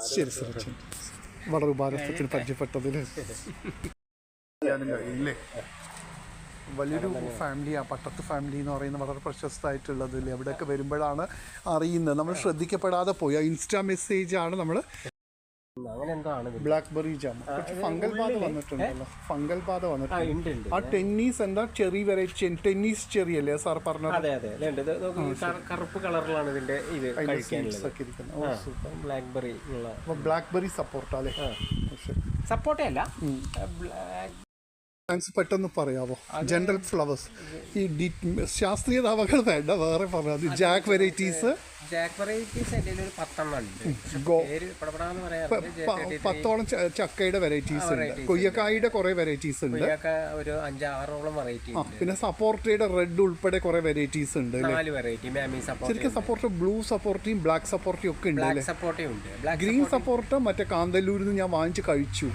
ശരി സർ, വളരെ ഉപകാരത്തിന് പരിചയപ്പെട്ടതിൽ. ഇല്ലേ, വലിയൊരു ഫാമിലിയാണ് പട്ടത്ത് ഫാമിലി എന്ന് പറയുന്നത്, വളരെ പ്രശസ്തമായിട്ടുള്ളത്. എവിടെയൊക്കെ വരുമ്പോഴാണ് അറിയുന്നത്, നമ്മൾ ശ്രദ്ധിക്കപ്പെടാതെ പോയി. ആ ഇൻസ്റ്റാ മെസ്സേജാണ് നമ്മൾ. ബ്ലാക്ക്ബെറി ജാം, ഫംഗൽ ബാധ വന്നിട്ടുണ്ടല്ലോ, ഫംഗൽ ബാധ വന്നിട്ടുണ്ട്. ആ ടെന്നീസ് എന്താ ചെറി വെറൈറ്റി, ടെന്നീസ് ചെറി അല്ലേ സാർ പറഞ്ഞത്? കറുപ്പ് കളറിലാണ് ഇതിന്റെ ഇത് ബ്ലാക്ക്ബെറി സപ്പോർട്ട അല്ലേ? സപ്പോർട്ടേ അല്ല, പെട്ടെന്ന് പറയാവോ? ജനറൽ ഫ്ലവേഴ്സ്, ഈ ശാസ്ത്രീയ നാമങ്ങൾ വേണ്ട, വേറെ പറഞ്ഞത് ജാക്ക് വെറൈറ്റീസ്. 10ഓളം ചക്കയുടെ വെറൈറ്റീസ് ഉണ്ട്, കൊയ്യക്കായുടെ കുറെ വെറൈറ്റീസ് ഉണ്ട്, ഒരു 5-6ഓളം വെറൈറ്റി. പിന്നെ സപ്പോർട്ടയുടെ റെഡ് ഉൾപ്പെടെ കുറെ വെറൈറ്റീസ് ഉണ്ട്. ശരിക്കും സപ്പോർട്ട ബ്ലൂ സപ്പോർട്ടയും ബ്ലാക്ക് സപ്പോർട്ടയും ഒക്കെ ഉണ്ട് അല്ലേ? ഗ്രീൻ സപ്പോർട്ട മറ്റേ കാന്തല്ലൂരിൽ നിന്ന് ഞാൻ വാങ്ങിച്ച് കഴിച്ചു.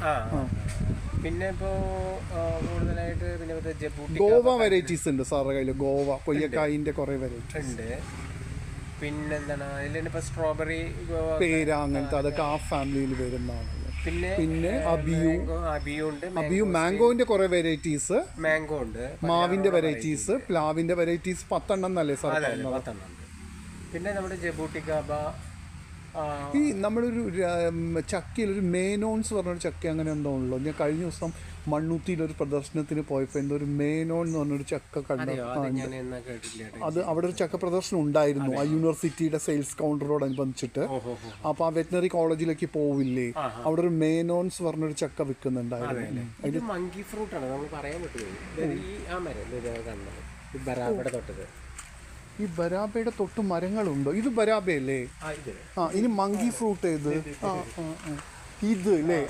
പിന്നെ ഇപ്പോ കൂടുതലായിട്ട് ഗോവ വെറൈറ്റീസ് ഉണ്ട് സാറിന്റെ കയ്യിൽ. ഗോവ കൊയ്യക്കായിന്റെ കുറെ വെറൈറ്റി ഉണ്ട്. പിന്നെന്താണ് അതിലിപ്പോ സ്ട്രോബെറി, പേര, അങ്ങനത്തെ അതൊക്കെ ആ ഫാമിലിയിൽ വരുന്നതാണ്. പിന്നെ അബിയു മാംഗോന്റെ കുറെ വെറൈറ്റീസ്, മാംഗോ ഉണ്ട്, മാവിന്റെ വെറൈറ്റീസ്, പ്ലാവിന്റെ വെറൈറ്റീസ് 10 എന്നല്ലേ സാർ? 10. പിന്നെ നമ്മുടെ ജബൂട്ടിക്കാബ, ഈ നമ്മളൊരു ചക്കയിലൊരു മേനോൺസ് പറഞ്ഞൊരു ചക്ക അങ്ങനെ എന്തോ ഉള്ളൂ. ഞാൻ കഴിഞ്ഞ ദിവസം മണ്ണൂത്തിയിലൊരു പ്രദർശനത്തിന് പോയപ്പോൾ എന്തോ ഒരു മേനോൺ എന്ന് പറഞ്ഞൊരു ചക്ക കണ്ടു. അത് അവിടെ ഒരു ചക്ക പ്രദർശനം ഉണ്ടായിരുന്നു ആ യൂണിവേഴ്സിറ്റിയുടെ സെയിൽസ് കൗണ്ടറോടനുബന്ധിച്ചിട്ട്. അപ്പോൾ ആ വെറ്റിനറി കോളേജിലേക്ക് പോവില്ലേ, അവിടെ ഒരു മേനോൺസ് പറഞ്ഞൊരു ചക്ക വിൽക്കുന്നുണ്ടായിരുന്നു. ഈ ബരാബയുടെ തൊട്ട് മരങ്ങളുണ്ടോ? ഇത് ബരാബയല്ലേ? ഇനി മങ്കി ഫ്രൂട്ട് ഏത്? ഇത് അല്ലേ?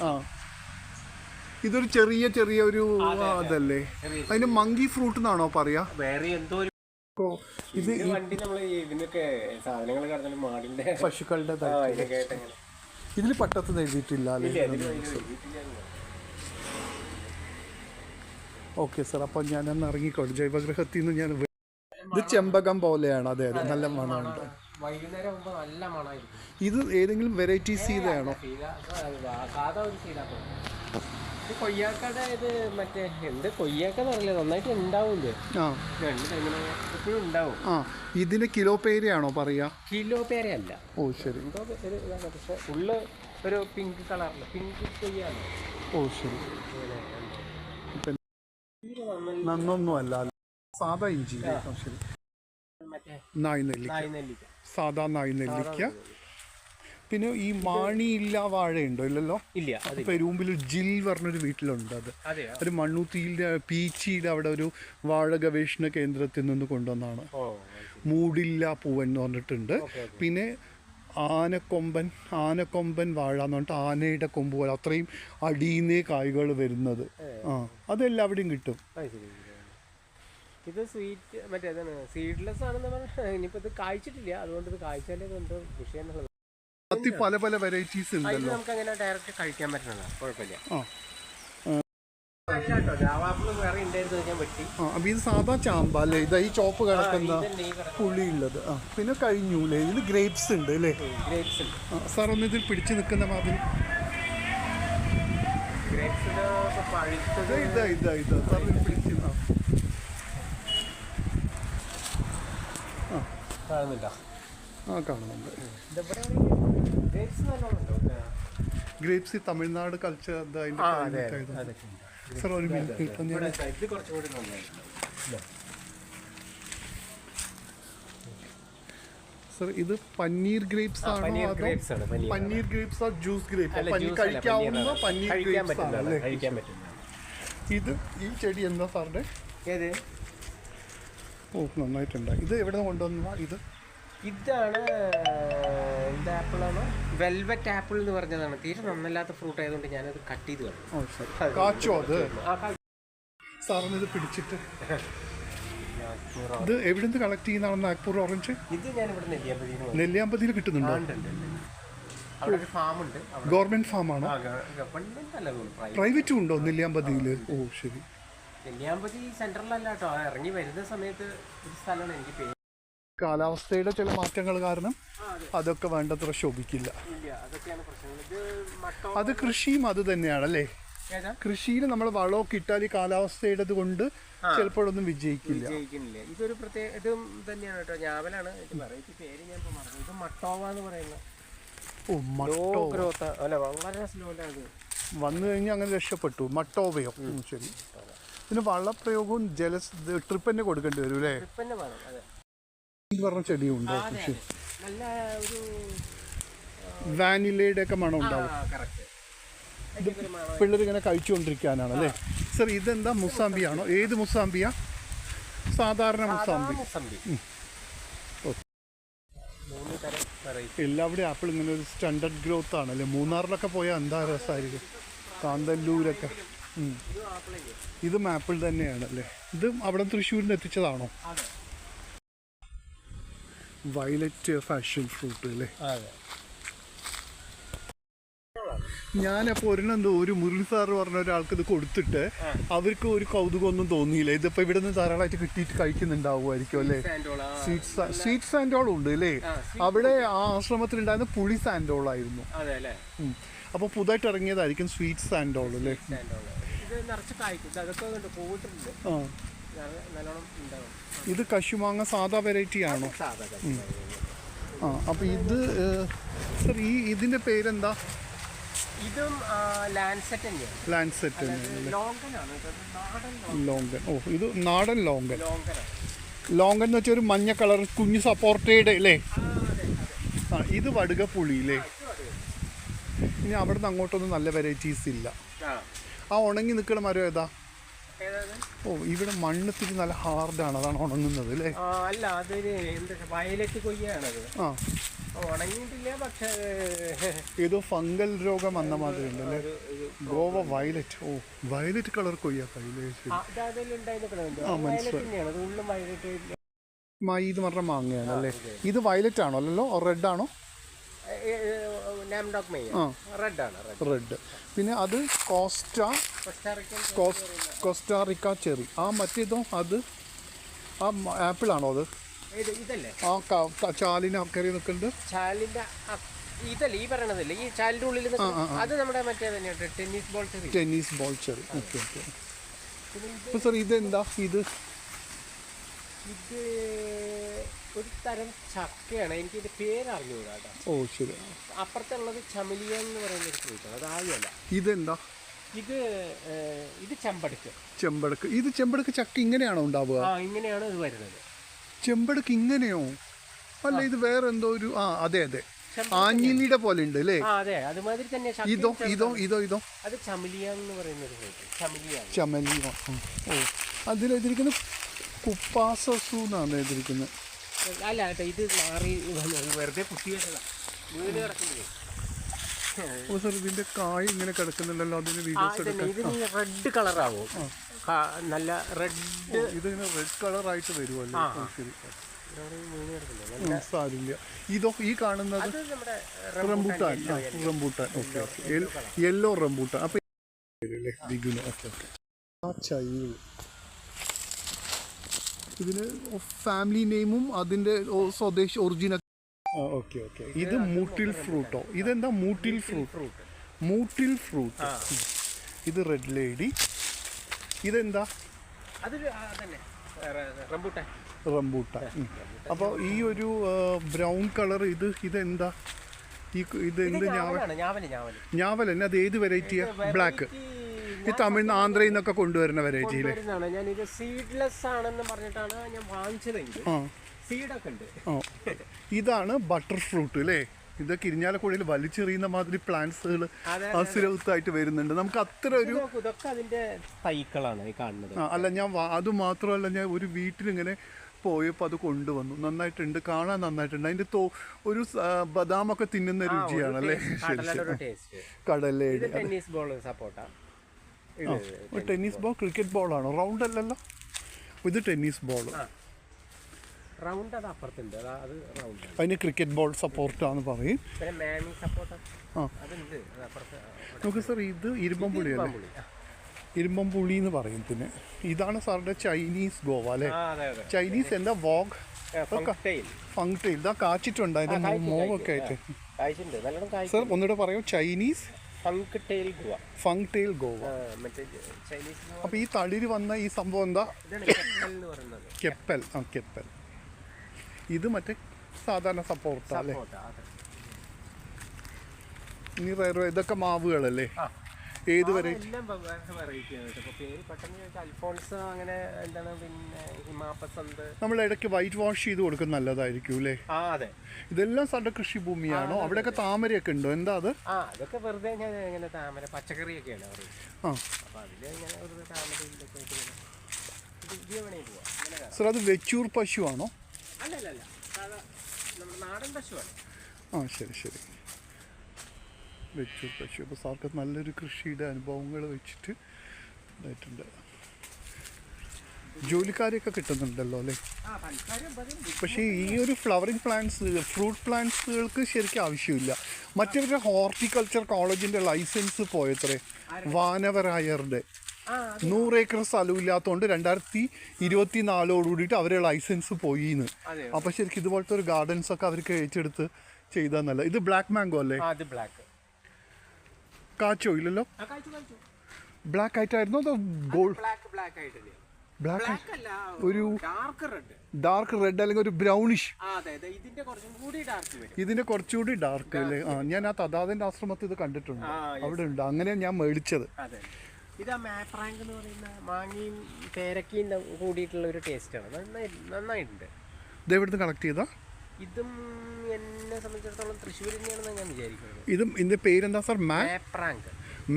ഇതൊരു ചെറിയ ഒരു അതല്ലേ, അതിന് മങ്കി ഫ്രൂട്ട് എന്നാണോ പറയാ? ഇത് പശുക്കളുടെ ഇതിൽ പട്ടത്ത് എഴുതിയിട്ടില്ല അല്ലേ? ഓക്കെ സാർ, അപ്പം ഞാനന്ന് ഇറങ്ങിക്കോട്ടെ. ജൈവഗൃഹത്തിൽ നിന്ന് ഞാൻ. ഇത് ചെമ്പകം പോലെയാണ്. അതെ അതെ, നല്ല മണമുണ്ട്. ഇത് ഏതെങ്കിലും വെറൈറ്റി സീഡാണോ? കൊയ്യാക്കയുടെ ഇത് മറ്റേ എന്ത് കൊയ്യാക്കെന്ന് അറിയില്ല, നന്നായിട്ട് ഉണ്ടാവില്ലേ? എപ്പോഴും ഉണ്ടാവും. ഇതിന് കിലോ പേരയാണോ പറയാ? കിലോ പേരയല്ല. ഓ ശരി. ഉള്ള ഒരു പിങ്ക് കളറില് പിങ്ക് കൊയ്യാണ്. ഓ ശരി. നന്നൊന്നും അല്ല, സാധാ ഇഞ്ചി. ശരി. നായ്നെല്ലിക്ക, സാധാ നായ്നെല്ലിക്ക. പിന്നെ ഈ മാണിയില്ല വാഴയുണ്ടോ? ഇല്ലല്ലോ. ഇല്ല. പെരുമ്പിൽ ജിൽ പറഞ്ഞൊരു വീട്ടിലുണ്ട്. അത് ഒരു മണ്ണൂത്തിയിലെ പീച്ചിയുടെ അവിടെ ഒരു വാഴ ഗവേഷണ കേന്ദ്രത്തിൽ നിന്ന് കൊണ്ടുവന്നാണ്. മൂടില്ല പൂവൻ എന്ന് പറഞ്ഞിട്ടുണ്ട്. പിന്നെ ആനക്കൊമ്പൻ വാഴ എന്ന് പറഞ്ഞിട്ട് ആനയുടെ കൊമ്പ് പോലെ അത്രയും അടിയുന്നേ കായ്കൾ വരുന്നത്. അതെല്ലാം അവിടെയും കിട്ടും. ഇത് സ്വീറ്റ് മറ്റേ സീഡ്ലെസ് ആണെന്ന് പറഞ്ഞാൽ ഇനിയിപ്പോൾ ഇത് കായ്ച്ചിട്ടില്ല, അതുകൊണ്ട് ഇത് കായ്ച്ചാലേ എന്തോ വിഷയം എന്നുള്ളത്. പല വെറൈറ്റീസ് ഉണ്ടല്ലോ, നമുക്ക് അങ്ങനെ ഡയറക്റ്റ് കഴിക്കാൻ പറ്റുന്നതാണ്, കുഴപ്പമില്ല. ഇത് സാധാ ചാമ്പ അല്ലേ? ഇതാ ഈ ചോപ്പ് കിടക്കുന്ന പുളിയുള്ളത്. പിന്നെ കഴിഞ്ഞൂല്ലേ? ഇത് ഗ്രേപ്സ് ഉണ്ട് അല്ലേ? സാർ ഒന്ന് ഇതിൽ പിടിച്ചു നിൽക്കുന്ന മാതിരി. ഇതാ സാർ പിടിച്ചു. കാണുന്നുണ്ട്. Grapes Tamil Nadu culture. സാർ ഒരു മിനിറ്റ്. സാർ ഇത് പനീർ ഗ്രേപ്സ് ആണോ? പനീർ ഗ്രേപ്സ് ആ ജ്യൂസ് ഗ്രേപ്സ് കഴിക്കാവുന്ന പനീർ ഗ്രേപ്സ് ആണല്ലേ? ഇത് ഈ ചെടി എന്താ സാറിന്റെ? ഓ നന്നായിട്ടുണ്ട്. ഇത് എവിടെ നിന്ന് കൊണ്ടുവന്ന? ഇതാണ് എന്ത് ആപ്പിളാണ്? വെൽവെറ്റ് ആപ്പിൾ എന്ന് പറഞ്ഞതാണ്. തീരെ നന്നല്ലാത്ത ഫ്രൂട്ട് ആയതുകൊണ്ട് ഞാനത് കട്ട് ചെയ്ത് കളഞ്ഞു. സാറിന് ഇത് പിടിച്ചിട്ട് ഇത് എവിടെ നിന്ന് കളക്ട് ചെയ്യുന്നതാണ്? നാഗ്പൂർ ഓറഞ്ച്. ഇത് ഞാൻ ഇവിടെ നെല്ലിയാമ്പതിയിൽ കിട്ടുന്നുണ്ടോ? ഗവൺമെന്റ് ഫാമാണോ? പ്രൈവറ്റും ഉണ്ടോ നെല്ലിയാമ്പതിയിൽ? ഓ ശരി. നെല്ലിയാമ്പതി സെൻട്രലല്ല കേട്ടോ, ഇറങ്ങി വരുന്ന സമയത്ത് ഒരു സ്ഥലമാണ് എനിക്ക് കാലാവസ്ഥയുടെ ചില മാറ്റങ്ങൾ കാരണം അതൊക്കെ വേണ്ടത്ര ശോഭിക്കില്ല. അത് കൃഷിയും അത് തന്നെയാണല്ലേ, കൃഷിയിൽ നമ്മൾ വളമൊക്കെ ഇട്ടാൽ ഈ കാലാവസ്ഥയുടെ കൊണ്ട് ചിലപ്പോഴൊന്നും വിജയിക്കില്ല. ഇതൊരു പ്രത്യേക ഇതും തന്നെയാണ് കേട്ടോ, ഞാവലാണ്. പേര് ഞാൻ മറന്നു. ഇത് മട്ടോവ എന്ന് പറയുന്നത്. വളരെ സ്ലോയിലാണ് വന്നു കഴിഞ്ഞാൽ അങ്ങനെ രക്ഷപ്പെട്ടു. മട്ടോവയോ? ശരി. പിന്നെ വളപ്രയോഗവും ട്രിപ്പ് തന്നെ കൊടുക്കേണ്ടി വരും അല്ലേ? പറഞ്ഞ ചെടിയുണ്ടോ? നല്ല ഒരു വാനിലയുടെ ഒക്കെ മണം ഉണ്ടാവും. പിള്ളേർ ഇങ്ങനെ കഴിച്ചുകൊണ്ടിരിക്കാനാണ് അല്ലേ? സർ ഇതെന്താ മുസാമ്പിയാണോ? ഏത് മുസാമ്പിയാ? സാധാരണ മുസാമ്പി. എല്ലാവിടെയും ആപ്പിൾ ഇങ്ങനെ ഒരു സ്റ്റാൻഡേർഡ് ഗ്രോത്ത് ആണല്ലേ. മൂന്നാറിലൊക്കെ പോയാൽ എന്താ രസമായിരിക്കും, കാന്തല്ലൂരൊക്കെ. ഇതും ആപ്പിൾ തന്നെയാണല്ലേ. ഇത് അവിടെ തൃശ്ശൂരിന് എത്തിച്ചതാണോ? വയലറ്റ് ഫാഷൻ ഫ്രൂട്ട് അല്ലേ? ഞാനപ്പോൾ ഒരു മുരളി സാറ് പറഞ്ഞ ഒരാൾക്ക് ഇത് കൊടുത്തിട്ട് അവർക്ക് ഒരു കൗതുകമൊന്നും തോന്നിയില്ല. ഇതിപ്പോൾ ഇവിടെ നിന്ന് ധാരാളമായിട്ട് കിട്ടിയിട്ട് കഴിക്കുന്നുണ്ടാവുമായിരിക്കും അല്ലേ? സ്വീറ്റ് സാൻഡോൾ ഉണ്ട് അല്ലേ? അവിടെ ആ ആശ്രമത്തിലുണ്ടായിരുന്ന പുളി സാൻഡോൾ ആയിരുന്നു. അപ്പോൾ പുതുതായിട്ട് ഇറങ്ങിയതായിരിക്കും സ്വീറ്റ് സാൻഡോൾ അല്ലേ? ഇത് കശുമാങ്ങ സാധാ വെറൈറ്റി ആണോ? അപ്പോൾ ഇത് സർ ഇതിൻ്റെ പേരെന്താ? ഇതും ലാൻസെറ്റ് തന്നെയാണ്. Lancet longan. ഓ ഇത് നാടൻ ലോങ്കൻ. ലോങ്കൻ എന്ന് വെച്ചാൽ ഒരു മഞ്ഞ കളർ കുഞ്ഞു സപ്പോർട്ടയുടെ അല്ലേ? ഇത് വടുകപ്പുളി അല്ലേ? ഇനി അവിടെ നിന്ന് അങ്ങോട്ടൊന്നും നല്ല വെറൈറ്റീസ് ഇല്ല. ആ ഉണങ്ങി നിൽക്കുന്ന മരം ഏതാ? ഓ ഇവിടെ മണ്ണത്തിരി നല്ല ഹാർഡാണ്, അതാണ് ഉണങ്ങുന്നത് അല്ലേ? അല്ല, അതൊരു വയലറ്റ് കൊയ്യാണത്. ഉണങ്ങിയിട്ടില്ല, പക്ഷേ ഏതോ ഫംഗൽ രോഗം വന്ന മാതിരി ഉണ്ടല്ലേ? ഗോവ വയലറ്റ്. ഓ വയലറ്റ് കളർ കൊയ്യാ കയ്യില്. ഇത് പറഞ്ഞ മാങ്ങയാണ് അല്ലേ? ഇത് വയലറ്റ് ആണോ? അല്ലല്ലോ, റെഡ് ആണോ? റെഡ്. പിന്നെ അത് കോസ്റ്റാറിക്ക ചെറി. ആ മറ്റേതോ അത് ആ ആപ്പിൾ ആണോ? അത് ആ ചാലിന് അക്കരെ നിൽക്കുന്നുണ്ട്. ചാലിന്റെ ഇതല്ലേ ഈ പറയണതല്ലേ, ഈ ചാലിന്റെ ഉള്ളിൽ അത് നമ്മുടെ മറ്റേ തന്നെയാണ് tennis ball cherry. Okay okay. അപ്പോൾ സാർ ഇതെന്താ? ഇത് ഒരു തരം ചക്കയാണ്, എനിക്ക് ഇതിന്റെ പേര് അറിഞ്ഞൂടാ. ഓ ശരി. അപ്പുറത്തുള്ളത് ചമലിയ എന്ന് പറയുന്ന ഒരു ഫ്രൂട്ടാണ്, അത് ആയുമല്ല. ഇതെന്താ? ഇത് ചെമ്പടക്ക്. ഇത് ചെമ്പടക്ക് ചക്ക ഇങ്ങനെയാണോ ഉണ്ടാവുക? ഇങ്ങനെയാണ് ഇത് വരുന്നത്. ചെമ്പടക്ക് ഇങ്ങനെയോ? അല്ല ഇത് വേറെ എന്തോ ഒരു അതെ ആഞ്ഞിലിയുടെ പോലെ ഉണ്ട് അല്ലേ? അതുമാതിരി തന്നെ. ഇതോ അത് ചമലിയ എന്ന് പറയുന്ന ഒരു ഫ്രൂട്ട്. ചമലിയ. ഓ അതിലെതിരിക്കുന്ന കുപ്പാസു എന്നാണ് എതിരിക്കുന്നത്. അല്ല കേട്ടോ, ഇത് മാറി വെറുതെ കുത്തി വരുന്നതാണ്. വീട് കിടക്കുന്നത്. ഓ സാർ ഇതിന്റെ കായ് ഇങ്ങനെ കിടക്കുന്നുണ്ടല്ലോ, അതിന് വീഡിയോസ് എടുക്കാം. ഇതിന് റെഡ് കളറാവും, നല്ല റെഡ്. ഇതിങ്ങനെ റെഡ് കളറായിട്ട് വരുമല്ലോ. ശരി, സാരില്ല. ഇതോ ഈ കാണുന്നത് rambutan. Okay okay. Yellow rambutan. അപ്പൊ ബിഗുന. Okay okay. ആ ചൈവ് ഇതിന് ഫാമിലി നെയിമും അതിന്റെ സ്വദേശി ഒറിജിനൽ. Okay okay. ഇത് മൂട്ടിൽ ഫ്രൂട്ടോ? ഇതെന്താ മൂട്ടിൽ ഫ്രൂട്ട്? ഇത് റെഡ് ലേഡി. ഇതെന്താ? റംബൂട്ടാൻ. അപ്പോൾ ഈ ഒരു ബ്രൗൺ കളർ ഇതെന്താ? ഇത് എന്ത് ഞാവൽ തന്നെ? അത് ഏത് വെറൈറ്റിയാ? ബ്ലാക്ക്. ഈ തമിഴ്നാട് ആന്ധ്രയിൽ നിന്നൊക്കെ കൊണ്ടുവരുന്ന വെറൈറ്റിയിലെ ഞാനിത് സീഡ്ലെസ് ആണെന്ന് പറഞ്ഞിട്ടാണ് ഞാൻ വാങ്ങിച്ചതെങ്കിൽ സീഡൊക്കെ ഉണ്ട്. ഇതാണ് ബട്ടർ ഫ്രൂട്ട് അല്ലേ? ഇതൊക്കെ ഇരിഞ്ഞാലക്കുടയിൽ വലിച്ചെറിയുന്ന മാതിരി പ്ലാന്റ്സുകൾ അസുരവത്തായിട്ട് വരുന്നുണ്ട്. നമുക്ക് അത്ര ഒരു അതിന്റെ തൈക്കളാണ് ഈ കാണുന്നത്. അല്ല ഞാൻ അത് മാത്രമല്ല, ഞാൻ ഒരു വീട്ടിലിങ്ങനെ പോയപ്പോൾ അത് കൊണ്ടുവന്നു. നന്നായിട്ടുണ്ട്, കാണാൻ നന്നായിട്ടുണ്ട്. അതിന്റെ ഒരു ബദാമൊക്കെ തിന്നുന്ന രുചിയാണല്ലേ? കടലയുടെ ടെന്നീസ് ബോൾ. ക്രിക്കറ്റ് ബോളാണോ? റൗണ്ട് അല്ലല്ലോ ഇത്? ടെന്നീസ് ബോൾ അതിന് ക്രിക്കറ്റ് ബോൾ സപ്പോർട്ടാന്ന് പറയും. നോക്ക് സാർ, ഇത് ഇരുമ്പംപുളി അല്ലേ? ഇരുമ്പംപുളി എന്ന് പറയും. പിന്നെ ഇതാണ് സാറിന്റെ ചൈനീസ് ഗോവ അല്ലേ? ചൈനീസ് എന്താ? വോഗ് ഫങ് ടെയിൽ ഇതാ കാച്ചിട്ടുണ്ട് അതിന്റെ മോവൊക്കെ ആയിട്ട്. സർ ഒന്നുകൂടെ പറയൂ. ചൈനീസ് ഫങ് ടെയിൽ ഗോവ. അപ്പൊ ഈ തളിര് വന്ന ഈ സംഭവം എന്താ? കെപ്പൽ. കെപ്പൽ. ഇത് മറ്റേ സാധാരണ സപ്പോർട്ട അല്ലേ? ഇനി ഇതൊക്കെ മാവുകളല്ലേ? ഏത് വരെ? നമ്മൾ ഇടയ്ക്ക് വൈറ്റ് വാഷ് ചെയ്ത് കൊടുക്കുന്ന നല്ലതായിരിക്കും അല്ലേ? ഇതെല്ലാം സാറിന്റെ കൃഷിഭൂമിയാണോ? അവിടെയൊക്കെ താമരയൊക്കെ ഉണ്ടോ? എന്താ അത്? അതൊക്കെ വെറുതെ താമര പച്ചക്കറിയൊക്കെയാണ്. സാർ അത് വെച്ചൂർ പശു ആണോ? നാടൻ പശുവാണ്. ശരി. വെച്ചൂർ പശു. അപ്പോൾ സാർക്ക് നല്ലൊരു കൃഷിയുടെ അനുഭവങ്ങൾ വെച്ചിട്ട് ഇതായിട്ടുണ്ട്. ജോലിക്കാരെയൊക്കെ കിട്ടുന്നുണ്ടല്ലോ അല്ലേ? പക്ഷേ ഈ ഒരു ഫ്ലവറിങ് പ്ലാന്റ്സ്, ഫ്രൂട്ട് പ്ലാന്റ്സുകൾക്ക് ശരിക്കും ആവശ്യമില്ല. മറ്റവരുടെ ഹോർട്ടിക്കൾച്ചർ കോളേജിൻ്റെ ലൈസൻസ് പോയത്രേ, വാനവരായരുടെ. 100 ഏക്കർ സ്ഥലമില്ലാത്തതുകൊണ്ട് 2024 അവരെ ലൈസൻസ് പോയിന്ന്. അപ്പോൾ ശരിക്കും ഇതുപോലത്തെ ഒരു ഗാർഡൻസ് ഒക്കെ അവർക്ക് ഏറ്റെടുത്ത് ചെയ്താൽ നല്ല. ഇത് ബ്ലാക്ക് മാംഗോ അല്ലേ? കാച്ചോ ഇല്ലല്ലോ? ബ്ലാക്ക് ആയിട്ടായിരുന്നോ അതോ ഗോൾഡ്? ബ്ലാക്ക് ഒരു ഡാർക്ക് റെഡ് അല്ലെങ്കിൽ ഒരു ബ്രൗണിഷ്. ഇതിന്റെ കുറച്ചുകൂടി ഡാർക്ക് അല്ലേ? ഞാൻ ആ തദാദിന്റെ ആശ്രമത്തിൽ ഇത് കണ്ടിട്ടുണ്ട്, അവിടെ ഉണ്ട്. അങ്ങനെയാണ് ഞാൻ മേടിച്ചത്. ഇതാ മാപ്രാങ്ക് എന്ന് പറയുന്ന മാങ്ങയും പേരക്കയും കൂടിയിട്ടുള്ള ഒരു ടേസ്റ്റാണ്. നന്നായിട്ടുണ്ട്. ഇത് എവിടുന്ന് കളക്ട് ചെയ്താ? ഇതും എന്നെ സംബന്ധിച്ചിടത്തോളം തൃശ്ശൂർ തന്നെയാണെന്ന് ഞാൻ വിചാരിക്കുന്നത്. ഇതും ഇതിന്റെ പേരെന്താ സാർ?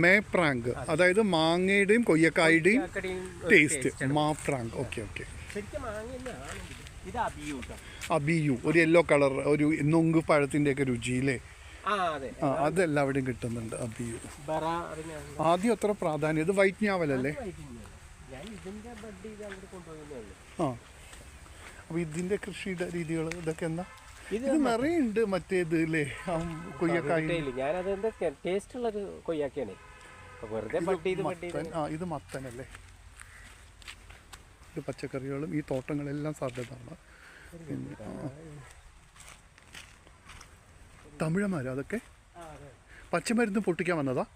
മേപ്രാങ്ക്. അതായത് മാങ്ങയുടെയും കൊയ്യക്കായുടെയും ടേസ്റ്റ്. മാപ്രാങ്ക്. ഓക്കെ. ശരിക്കും മാങ്ങ തന്നെയാണ്. ഇത് അബിയു, ഒരു യെല്ലോ കളർ, ഒരു നൊങ്ക് പഴത്തിന്റെ ഒക്കെ രുചിയില്ലേ? അതെല്ലാവിടെയും കിട്ടുന്നുണ്ട് അബിയു. ആദ്യം അത്ര പ്രാധാന്യം. ഇത് വൈറ്റ് ഞാവലല്ലേ? അപ്പൊ ഇതിന്റെ കൃഷിയുടെ രീതികൾ ഇതൊക്കെ എന്താ? ഇത് നിറയുണ്ട് മറ്റേത് അല്ലേ? കൊയ്യക്കായ. ഇത് മത്തനല്ലേ? ഇത് പച്ചക്കറികളും ഈ തോട്ടങ്ങളെല്ലാം സാധ്യതയാണ്. പിന്നെ തമിഴന്മാരോ അതൊക്കെ? പച്ചമരുന്ന് പൊട്ടിക്കാൻ വന്നതാ?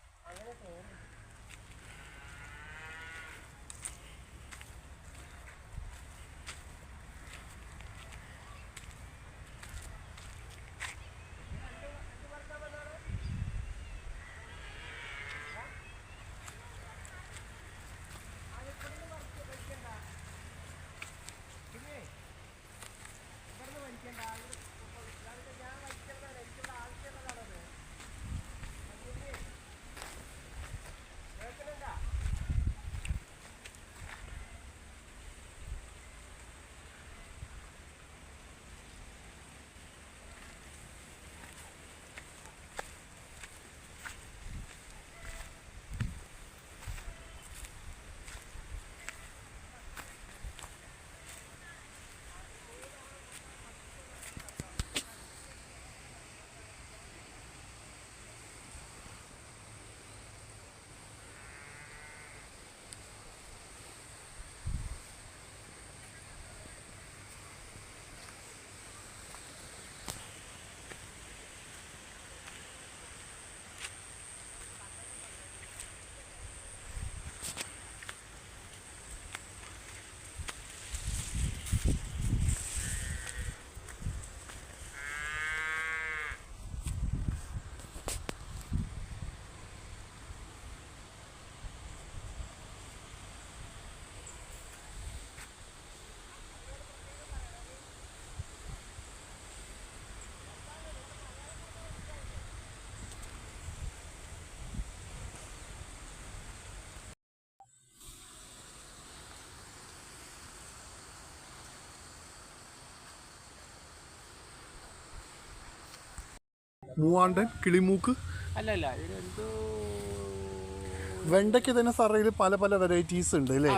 മൂവാണ്ടൻ, കിളിമൂക്ക്. വെണ്ടയ്ക്ക് തന്നെ സാറേ പല പല വെറൈറ്റീസ് ഉണ്ട് അല്ലേ?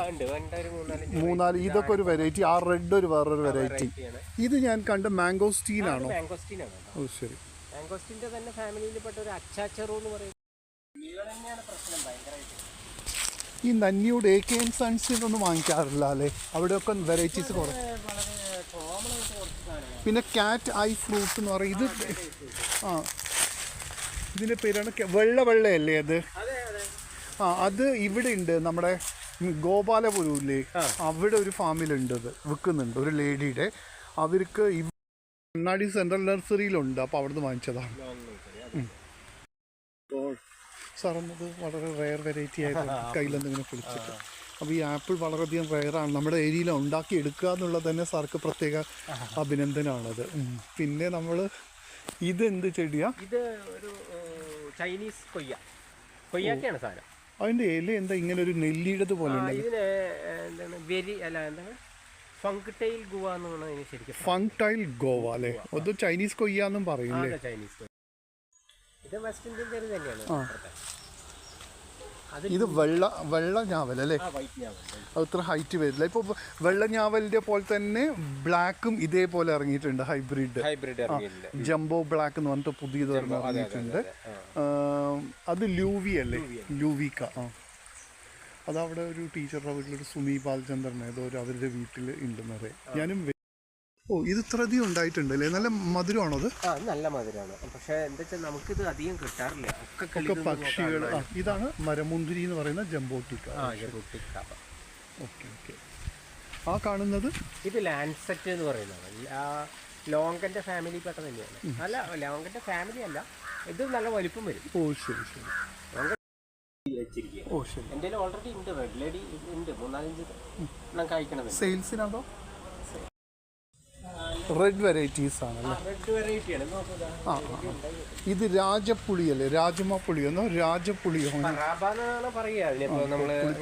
3-4. ഇതൊക്കെ ഒരു വെറൈറ്റി. ആ റെഡ് ഒരു വേറൊരു വെറൈറ്റി. ഇത് ഞാൻ കണ്ട മാംഗോസ്റ്റീൻ ആണോ? ഓ ശരി. മാംഗോസ്റ്റീൻ്റെ തന്നെ ഫാമിലിയിൽപ്പെട്ട ഒരു അച്ചാച്ചറു എന്ന് പറയുന്നത്. ഈ നന്ദിയുടെ AK & സൺസിൽ ഒന്നും വാങ്ങിക്കാറില്ല അല്ലേ? അവിടെയൊക്കെ വെറൈറ്റീസ് കുറേ. പിന്നെ കാറ്റ് ഐ ഫ്രൂട്ട് എന്ന് പറയും. ഇത് ഇതിൻ്റെ പേരാണ് വെള്ളയല്ലേ അത്? അത് ഇവിടെ ഉണ്ട്, നമ്മുടെ ഗോപാലപുരൂല്ലേ, അവിടെ ഒരു ഫാമിലുണ്ട്, അത് വിൽക്കുന്നുണ്ട് ഒരു ലേഡിയുടെ. അവർക്ക് കണ്ണാടി സെൻട്രൽ നഴ്സറിയിലുണ്ട്, അപ്പോൾ അവിടുന്ന് വാങ്ങിച്ചതാണ്. സാറന്നത് വളരെ റെയർ വെറൈറ്റി ആയിട്ട് കയ്യിലെന്തെങ്കിലും പിടിച്ചിട്ട്. അപ്പോൾ ഈ ആപ്പിൾ വളരെയധികം റെയറാണ്, നമ്മുടെ ഏരിയയിൽ ഉണ്ടാക്കി എടുക്കുക എന്നുള്ളത് തന്നെ സാർക്ക് പ്രത്യേക അഭിനന്ദനമാണത്. പിന്നെ നമ്മൾ ഇതെന്ത് ചെടിയാ? ഇത് ഒരു ചൈനീസ് കൊയ്യാക്കയാണ് സാധനം. അതിൻ്റെ ഇല എന്താ ഇങ്ങനെ ഒരു നെല്ലിയുടെ പോലെ? ഇതിന് എന്താണ് ഫങ്ടൈൽ ഗോവ എന്ന് പറഞ്ഞാൽ ശരിക്കും ഫങ്ടൈൽ ഗോവ അല്ലേ? അത് ചൈനീസ് കൊയ്യാന്നും പറയില്ലേ? ചൈനീസ്. ഇത് വെസ്റ്റ് ഇന്ത്യൻ പേര് തന്നെയാണ്. ഇത് വെള്ള ഞാവൽ അല്ലേ? അത് ഇത്ര ഹൈറ്റ് വരില്ല. ഇപ്പോൾ വെള്ള ഞാവലിന്റെ പോലെ തന്നെ ബ്ലാക്കും ഇതേപോലെ ഇറങ്ങിയിട്ടുണ്ട്, ഹൈബ്രിഡ് ജംബോ ബ്ലാക്ക് എന്ന് പറഞ്ഞിട്ട് പുതിയത് ഇറങ്ങിയിട്ടുണ്ട്. അത് ലൂവി അല്ലേ? ലൂവിക്ക. അതവിടെ ഒരു ടീച്ചറുടെ വീട്ടിലൊരു സുമി ബാലചന്ദ്രൻ ഏതോ ഒരു അവരുടെ വീട്ടിൽ ഉണ്ടെന്ന് പറയാം. ഞാനും ഇത് ഇത്ര അധികം ഉണ്ടായിട്ടുണ്ട് അല്ലേ? നല്ല മധുരമാണോ അത്? നല്ല മധുരമാണ്. പക്ഷേ എന്താ വെച്ചാൽ നമുക്കിത് അധികം കിട്ടാറില്ല. ഒക്കെ പക്ഷികൾ. ഇതാണ് മരമുന്തിരി എന്ന് പറയുന്ന ജംബോട്ടിക്ക. Okay okay. ആ കാണുന്നത് ഇത് ലാൻസെറ്റ് എന്ന് പറയുന്നതാണ്. ലോങ്കന്റെ ഫാമിലി പെട്ട തന്നെയാണ്. അല്ല, ലോങ്കന്റെ ഫാമിലി അല്ല, ഇത് നല്ല വലിപ്പം വരും. ഓ ശരി ശരി. ഓ ശരി. എൻ്റെ ഓൾറെഡി ഉണ്ട്, റെഡ് ലേഡി ഉണ്ട്, 3-4 കഴിക്കണത്. സെയിൽസിനാണോ? റെഡ് വെറൈറ്റീസ് ആണല്ലേ? ഇത് രാജപ്പുളിയല്ലേ? രാജമ പുളിയെന്നോ രാജപ്പുളിയോ?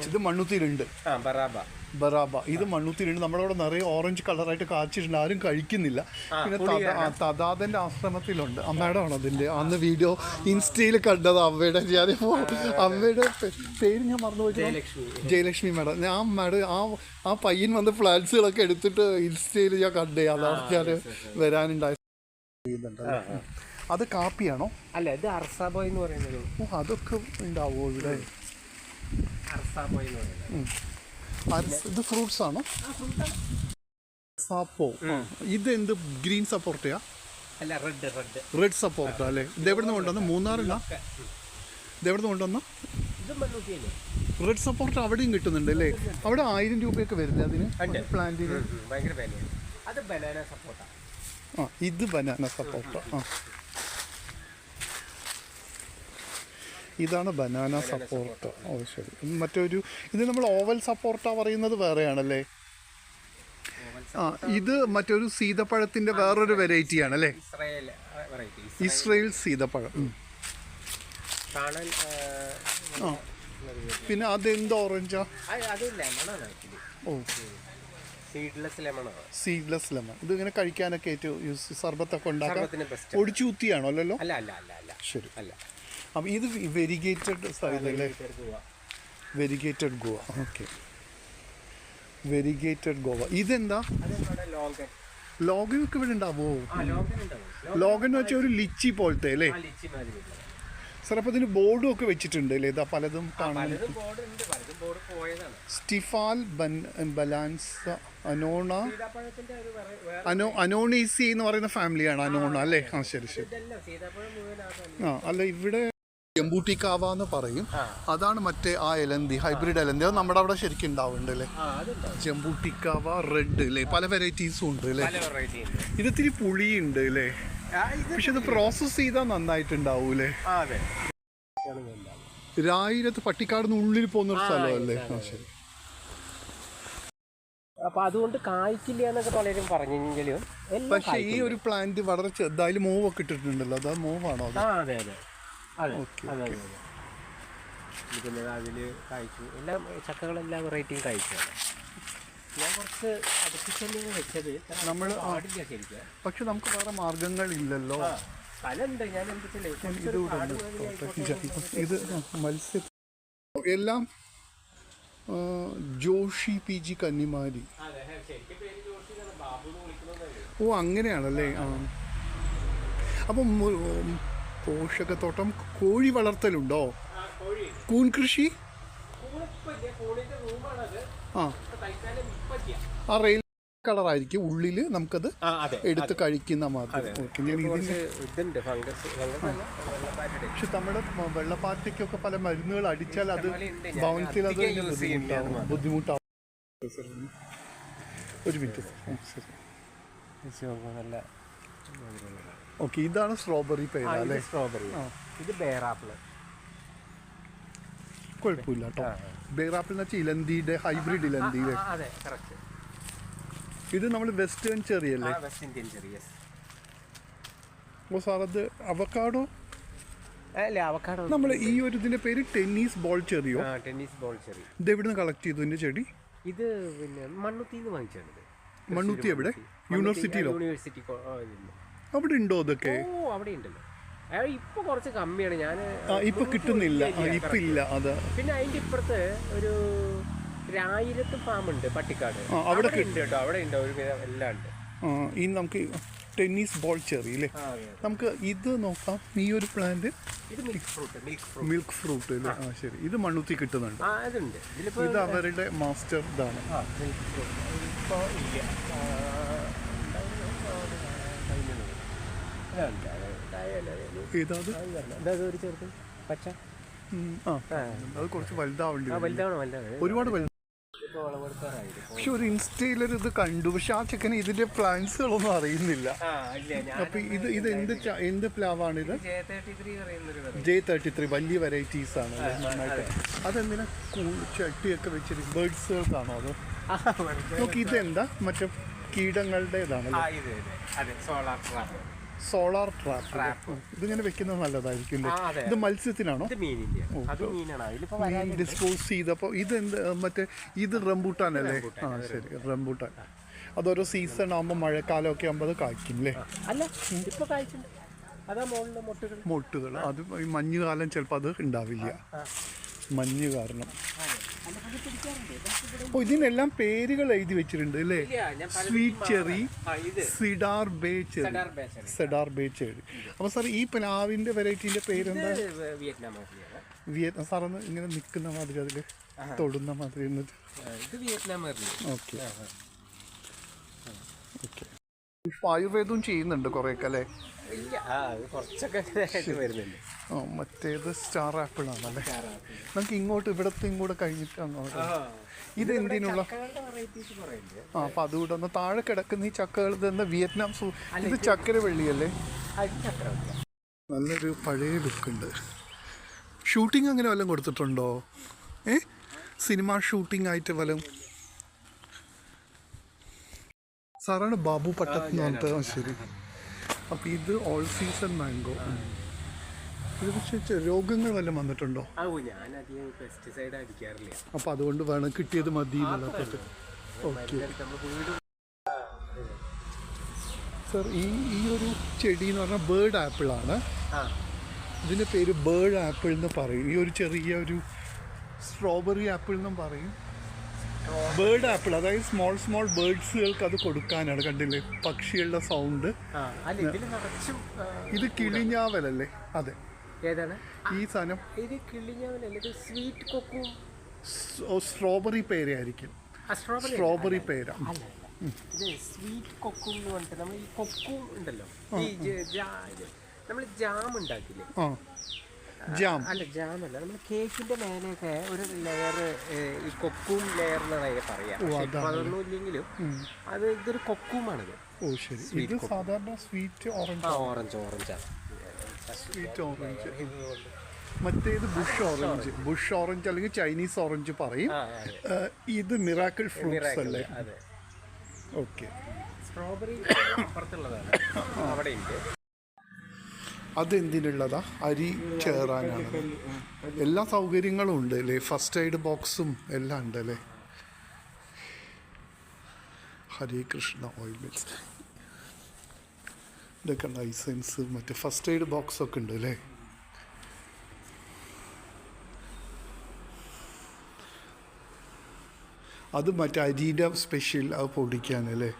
ഇത് മണ്ണുത്തിയിലുണ്ട്, ബറാബ. ഇത് മണ്ണുത്തിയിലുണ്ട്. നമ്മളവിടെ നിറയെ ഓറഞ്ച് കളറായിട്ട് കാച്ചിട്ടുണ്ട്, ആരും കഴിക്കുന്നില്ല. പിന്നെ തദാദന്റെ ആശ്രമത്തിലുണ്ട്. അമ്മയുടെ ആണ് അതിൻ്റെ അന്ന് വീഡിയോ ഇൻസ്റ്റയിൽ കണ്ടത്. അമ്മയുടെ പേര് ഞാൻ മറന്നുപോയി, ജയലക്ഷ്മി മാഡം. ആ മാഡം ആ പയ്യൻ വന്ന് ഫ്ലാറ്റ്സുകളൊക്കെ എടുത്തിട്ട് ഇൻസ്റ്റയിൽ ഞാൻ കണ്ടേ. അതാണ് ഞാൻ വരാനുണ്ടായ. അത് കാപ്പിയാണോ? അല്ല, ഇത് അർസാബോയ് എന്ന് പറയുന്നത്. ഓ, അതൊക്കെ ഉണ്ടാവോ ഇവിടെ? അർസാബോയ് എന്ന് പറയുന്നത്. ഇത് ഫ്രൂട്ട്സ് ആണോ? സാപ്പോ. ഇത് എന്ത് ഗ്രീൻ സപ്പോർട്ടയാ? അല്ല, റെഡ് സപ്പോർട്ട അല്ലേ? ഇത് എവിടെ നിന്ന് കൊണ്ടുവന്ന? മൂന്നാറില്ല? ഇത് എവിടെ നിന്ന് കൊണ്ടുവന്ന? റെഡ് സപ്പോർട്ട് അവിടെയും കിട്ടുന്നുണ്ട് അല്ലേ? അവിടെ 1000 രൂപയൊക്കെ വരില്ല അതിന്, പ്ലാന്റിന്? ഇത് ബനാന സപ്പോർട്ട. ഇതാണ് ബനാന സപ്പോർട്ട. ഓ ശരി. മറ്റൊരു ഇത് നമ്മൾ ഓവൽ സപ്പോർട്ട പറയുന്നത് വേറെയാണല്ലേ? ഇത് മറ്റൊരു സീതപ്പഴത്തിന്റെ വേറൊരു വെറൈറ്റി ആണല്ലേ? ഇസ്രയേൽ സീതപ്പഴം. പിന്നെ അതെന്ത് ഓറഞ്ചാ? ഓ, സീഡ്ലെസ് ലെമൺ. ഇത് ഇങ്ങനെ കഴിക്കാനൊക്കെ ഏറ്റവും സർബത്തൊക്കെ ഉണ്ടാക്കാൻ ഒടിച്ചൂത്തിയാണോ? അല്ലല്ലോ. ശരി. അപ്പം ഇത് വെരിഗേറ്റഡ് സൈഡല്ലേ? Variegated guava. Okay, variegated guava. ഇതെന്താ? ലോഗനൊക്കെ ഇവിടെ ഉണ്ടാവോ? ലോഗൻ എന്ന് വെച്ചാൽ ഒരു ലിച്ചി പോലത്തെ അല്ലേ സാർ? അപ്പോൾ ഇതിന് ബോർഡും ഒക്കെ വെച്ചിട്ടുണ്ട് അല്ലേ? ഇതാ പലതും കാണാൻ. സ്റ്റിഫാൽ ബലാൻസ് അനോണീസി എന്ന് പറയുന്ന ഫാമിലിയാണ് അനോണ അല്ലേ? ശരി ശരി. അല്ല, ഇവിടെ ജംബൂട്ടിക്കാവ എന്ന് പറയും. അതാണ് മറ്റേ ആ എലന്തി, ഹൈബ്രിഡ് എലന്തി. അത് നമ്മുടെ അവിടെ ശരിക്കും ഉണ്ടാവുന്നുണ്ട് അല്ലേ? ജംബൂട്ടിക്കാവ റെഡ് അല്ലേ? പല വെറൈറ്റീസും ഉണ്ട് അല്ലേ? ഇത് ഇത്തിരി പുളിയുണ്ട് അല്ലേ? പക്ഷെ ഇത് പ്രോസസ് ചെയ്താൽ നന്നായിട്ടുണ്ടാവൂലേ? രായിരത്ത് പട്ടിക്കാടിന് ഉള്ളിൽ പോകുന്ന ഒരു സ്ഥലമല്ലേ? ശരി. അപ്പൊ അതുകൊണ്ട് കായ്ക്കില്ല എന്നൊക്കെ പലരും പറഞ്ഞെങ്കിലും, പക്ഷെ ഈ ഒരു പ്ലാന്റ് വളരെ ചെറുതായാലും മൂവ് ഒക്കെ ഇട്ടിട്ടുണ്ടല്ലോ. അത് മൂവാണോ? അതെ അതെ അതെ അതെ. പിന്നെ അതില് കായ്ച്ചു, എല്ലാ ചക്കകളെല്ലാം വെറൈറ്റിയും കായ്ച്ചാണ്. ഞാൻ കുറച്ച് അടുപ്പിച്ചല്ലേ വെച്ചത്, നമ്മൾ പാടില്ല ശരിക്കും. പക്ഷെ നമുക്ക് വേറെ മാർഗങ്ങളില്ലല്ലോ. സ്ഥലമുണ്ട്. ഞാൻ എന്താ ഇത് മത്സ്യ എല്ലാം ജോഷി PG കന്നിമാരി. ഓ, അങ്ങനെയാണല്ലേ? അപ്പം പോഷകത്തോട്ടം, കോഴി വളർത്തലുണ്ടോ? കൂൺ കൃഷി? ആ റെയിൽ കളറായിരിക്കും ഉള്ളിൽ നമുക്കത് എടുത്ത് കഴിക്കുന്ന മാതിരി. ഓക്കെ, ഞാൻ ഇതിൻ്റെ പക്ഷെ നമ്മുടെ വെള്ളപ്പാറ്റയ്ക്കൊക്കെ പല മരുന്നുകൾ അടിച്ചാൽ അത് ഭവനത്തിൽ അത് ബുദ്ധിമുട്ടാവും. ഒരു മിനിറ്റ് ശരി. ഓക്കെ, ഇതാണ് സ്ട്രോബെറി പേര അല്ലേ? സ്ട്രോബെറി. ഇത് ബേറാപ്പിള്. കുഴപ്പമില്ല കേട്ടോ. ബേറാപ്പിൾ എന്ന് വെച്ചാൽ ഇലന്തിയുടെ ഹൈബ്രിഡ് ഇലന്തിയുടെ. ഇത് നമ്മൾ വെസ്റ്റേൺ ചെറി അല്ലേ? ഓ സാർ, അത് അവക്കാഡോ നമ്മൾ ഈ ഒരു ഇതിന്റെ പേര് ടെന്നീസ് ബോൾ ചെറിയോ? Tennis ball cherry. ഇത് എവിടെ നിന്ന് കളക്ട് ചെയ്തു ഇതിന്റെ ചെടി? ഇത് പിന്നെ മണ്ണുത്തിന്ന് വാങ്ങിച്ചാണ്. മണ്ണുത്തി എവിടെ? യൂണിവേഴ്സിറ്റിയിലോ? യൂണിവേഴ്സിറ്റി അവിടെ ഉണ്ടോ അതൊക്കെ? ഓ, അവിടെ ഉണ്ടല്ലോ. ഇപ്പൊ കുറച്ച് കമ്മിയാണ്. ഞാൻ ഇപ്പൊ കിട്ടുന്നില്ല, ഇപ്പൊ ഇല്ല. അതാ. പിന്നെ അതിന്റെ ഇപ്പുറത്ത് ഒരു 1000 ഫാം ഉണ്ട് പട്ടിക്കാട്. അവിടെ ഉണ്ട് കേട്ടോ, അവിടെ ഉണ്ട് ഒരു എല്ലാം ഉണ്ട്. ഈ നമുക്ക് ടെന്നീസ് ബോൾ ചെറി അല്ലേ? നമുക്ക് ഇത് നോക്കാം. ഈ ഒരു പ്ലാന്റ് മിൽക്ക് ഫ്രൂട്ട് അല്ലേ? ശരി. ഇത് മണ്ണുത്തി കിട്ടുന്നുണ്ട്. ഇത് അവരുടെ മാസ്റ്റർ ഇതാണ്. അത് കുറച്ച് വലുതാവേണ്ടി ഒരുപാട് വലുത്. പക്ഷെ ഒരു ഇൻസ്റ്റയിലൊരു ഇത് കണ്ടു, പക്ഷെ ആ ചെക്കന് ഇതിന്റെ പ്ലാന്റ്സുകളൊന്നും അറിയുന്നില്ല. അപ്പൊ ഇത് എന്ത് പ്ലാവാണിത്? J33 വലിയ വെറൈറ്റീസ് ആണ്. അതെന്തിനാ ചട്ടിയൊക്കെ വെച്ചിരിക്കും? ബേർഡ്സുകൾക്കാണോ അത്? നോക്കി, ഇതെന്താ മറ്റേ കീടങ്ങളുടേതാണല്ലോ. Solar trap. ഇതിങ്ങനെ വെക്കുന്നത് നല്ലതായിരിക്കും അല്ലേ? ഇത് മത്സ്യത്തിനാണോ? ഡിസ്പോസ് ചെയ്തപ്പോൾ ഇതെന്ത് മറ്റേ ഇത് റംബൂട്ടാൻ അല്ലേ? ശരി, റംബൂട്ടാൻ. അതൊരു സീസൺ ആകുമ്പോൾ മഴക്കാലമൊക്കെ ആകുമ്പോൾ അത് കായ്ക്കും അല്ലേ? മൊട്ടുകൾ. അത് ഈ മഞ്ഞുകാലം ചിലപ്പോൾ അത് ഉണ്ടാവില്ല, മഞ്ഞ് കാരണം. ഓ, ഇതിനെല്ലാം പേരുകൾ എഴുതി വെച്ചിട്ടുണ്ട് അല്ലേ? Sweet cherry, cider bay cherry. അപ്പോൾ സാർ, ഈ പ്ലാവിൻ്റെ വെറൈറ്റീൻ്റെ പേരെന്താ? വിയറ്റ്നാം. സാറൊന്ന് ഇങ്ങനെ നിൽക്കുന്ന മാതിരി, അതിൽ തൊടുന്ന മാതിരി. Okay okay. ആയുർവേദവും ചെയ്യുന്നുണ്ട് കുറേയൊക്കെ അല്ലേ? മറ്റേത് സ്റ്റാർ ആപ്പിൾ ആണല്ലേ? നമുക്ക് ഇങ്ങോട്ട് ഇവിടത്തെ ഇങ്ങോട്ട് കഴിഞ്ഞിട്ടാണ്. ഇതെന്തിനുള്ള? അപ്പൊ അതുകൂടെ ഒന്ന് താഴെ കിടക്കുന്ന ഈ ചക്കകൾ ഇതെന്താ? വിയറ്റ്നാം ഇത് ചക്കര വെള്ളിയല്ലേ? നല്ലൊരു പഴയ ലുക്കുണ്ട്. ഷൂട്ടിംഗ് അങ്ങനെ വല്ലതും കൊടുത്തിട്ടുണ്ടോ? സിനിമ ഷൂട്ടിംഗ് ആയിട്ട് വല്ലതും? സാറാണ് ബാബു പട്ടത്ത് എന്ന് പറഞ്ഞിട്ട്. ശരി. അപ്പം ഇത് ഓൾ സീസൺ മാംഗോ. ഇത് പക്ഷേ രോഗങ്ങൾ വല്ലതും വന്നിട്ടുണ്ടോ? അപ്പം അതുകൊണ്ട് വേണം, കിട്ടിയത് മതി എന്നുള്ളത്. ഓക്കെ സർ, ഈ ഒരു ചെടി എന്ന് പറഞ്ഞാൽ ബേർഡ് ആപ്പിളാണ്. ഇതിൻ്റെ പേര് ബേർഡ് ആപ്പിൾ എന്ന് പറയും. ഈ ഒരു ചെറിയ ഒരു സ്ട്രോബെറി ആപ്പിൾ എന്നും പറയും. ബേർഡ് ആപ്പിൾ, അതായത് സ്മോൾ ബേർഡ്സുകൾക്ക് അത് കൊടുക്കാനാണ്. കണ്ടില്ലേ പക്ഷികളുടെ സൗണ്ട്? ഇത് കിളിഞ്ഞാവലല്ലേ? അതെ. ഏതാണ് ഈ സാധനം? ഇത് കിളിഞ്ഞാവലല്ലേ? ഇത് സ്വീറ്റ് കൊക്കും. സ്ട്രോബെറി പേരയായിരിക്കും. സ്ട്രോബെറി പേര. ഇത് സ്വീറ്റ് കൊക്കും എന്ന് പറഞ്ഞിട്ട് നമ്മൾ ഈ കൊക്കും ഉണ്ടല്ലോ, ഈ നമ്മൾ ജാം ഉണ്ടാക്കില്ലേ? ജാം അല്ല, ജാം അല്ല, നമ്മൾ കേക്കിന്റെ മേലെയൊക്കെ ഒരു ലെയർ ഈ കൊക്കും ലെയർ എന്നാണ് പറയാം. അതൊന്നും ഇല്ലെങ്കിലും അത് ഇതൊരു കൊക്കുമാണിത്. ഓ ശരി. ഇത് സാധാരണ സ്വീറ്റ് ഓറഞ്ച്. ഓറഞ്ചാണ്. Sweet orange. മറ്റേത് ബുഷ് ഓറഞ്ച് അല്ലെങ്കിൽ ചൈനീസ് ഓറഞ്ച് പറയും. ഇത് മിറാക്കിൾ ഫ്രൂട്ട്സ് അല്ലേ? ഓക്കെ. സ്ട്രോബെറി അപ്പുറത്തുള്ളതാണ്, അവിടെ ഉണ്ട്. അതെന്തിനുള്ളതാ? അരി ചേറാനാണ്. എല്ലാ സൗകര്യങ്ങളും ഉണ്ട് അല്ലേ? ഫസ്റ്റ് എയ്ഡ് ബോക്സും എല്ലാം ഉണ്ട് അല്ലേ? ഹരേ കൃഷ്ണ ഓയിൽ മിൽസ്. ഇതൊക്കെ ലൈസൻസ്, മറ്റേ ഫസ്റ്റ് എയ്ഡ് ബോക്സ് ഒക്കെ ഉണ്ട് അല്ലേ? അത് മറ്റേ അരിയുടെ സ്പെഷ്യൽ അത് പൊടിക്കാനല്ലേ?